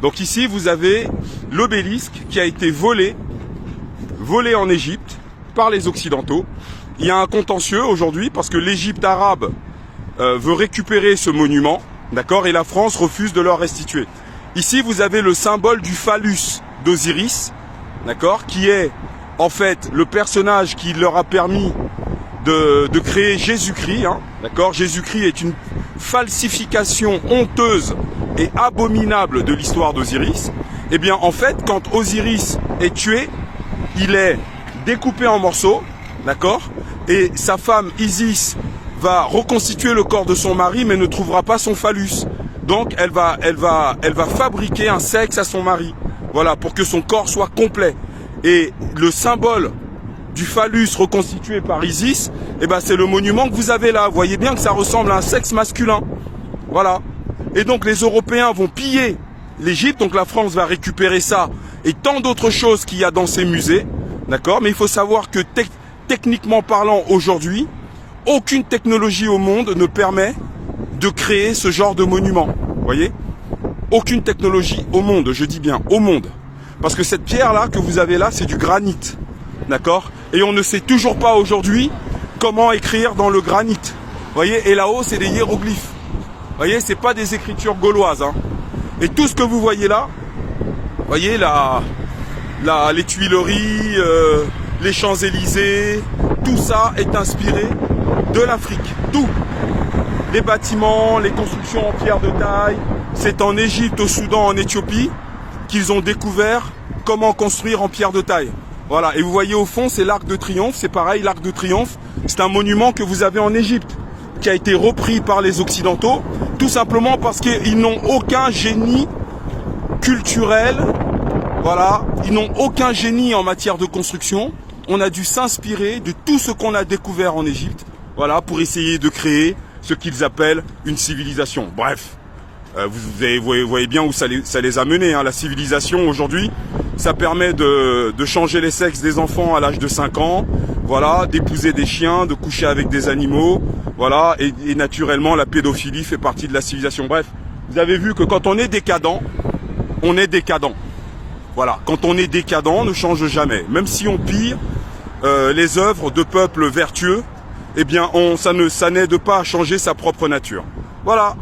Donc ici, vous avez l'obélisque qui a été volé en Égypte par les Occidentaux. Il y a un contentieux aujourd'hui parce que l'Égypte arabe veut récupérer ce monument, d'accord, et la France refuse de leur restituer. Ici, vous avez le symbole du phallus d'Osiris, d'accord, qui est en fait le personnage qui leur a permis de créer Jésus-Christ, hein, d'accord. Jésus-Christ est une falsification honteuse et abominable de l'histoire d'Osiris. Eh bien, en fait, quand Osiris est tué, il est découpé en morceaux, d'accord, et sa femme Isis va reconstituer le corps de son mari, mais ne trouvera pas son phallus. Donc, elle va fabriquer un sexe à son mari, voilà, pour que son corps soit complet. Et le symbole du phallus reconstitué par Isis, eh ben, c'est le monument que vous avez là. Vous voyez bien que ça ressemble à un sexe masculin. Voilà. Et donc les Européens vont piller l'Égypte, donc la France va récupérer ça et tant d'autres choses qu'il y a dans ces musées, d'accord. Mais il faut savoir que techniquement parlant aujourd'hui, aucune technologie au monde ne permet de créer ce genre de monument. Vous voyez? Aucune technologie au monde, je dis bien au monde. Parce que cette pierre-là que vous avez là, c'est du granit. D'accord? Et on ne sait toujours pas aujourd'hui comment écrire dans le granit. Vous voyez? Et là-haut, c'est des hiéroglyphes. Vous voyez? C'est pas des écritures gauloises. Hein. Et tout ce que vous voyez là, vous voyez les Tuileries, les Champs-Élysées, tout ça est inspiré de l'Afrique. Tout. Les bâtiments, les constructions en pierre de taille, c'est en Égypte, au Soudan, en Éthiopie qu'ils ont découvert comment construire en pierre de taille. Voilà, et vous voyez au fond, c'est l'Arc de Triomphe, c'est pareil, l'Arc de Triomphe, c'est un monument que vous avez en Égypte, qui a été repris par les Occidentaux, tout simplement parce qu'ils n'ont aucun génie culturel, voilà, ils n'ont aucun génie en matière de construction. On a dû s'inspirer de tout ce qu'on a découvert en Égypte, voilà, pour essayer de créer ce qu'ils appellent une civilisation. Bref. Vous voyez bien où ça les a menés. Hein. La civilisation aujourd'hui, ça permet de changer les sexes des enfants à l'âge de 5 ans, voilà, d'épouser des chiens, de coucher avec des animaux, voilà, et naturellement la pédophilie fait partie de la civilisation. Bref, vous avez vu que quand on est décadent, on est décadent. Voilà, quand on est décadent, on ne change jamais. Même si on pille les œuvres de peuples vertueux, eh bien ça n'aide pas à changer sa propre nature. Voilà.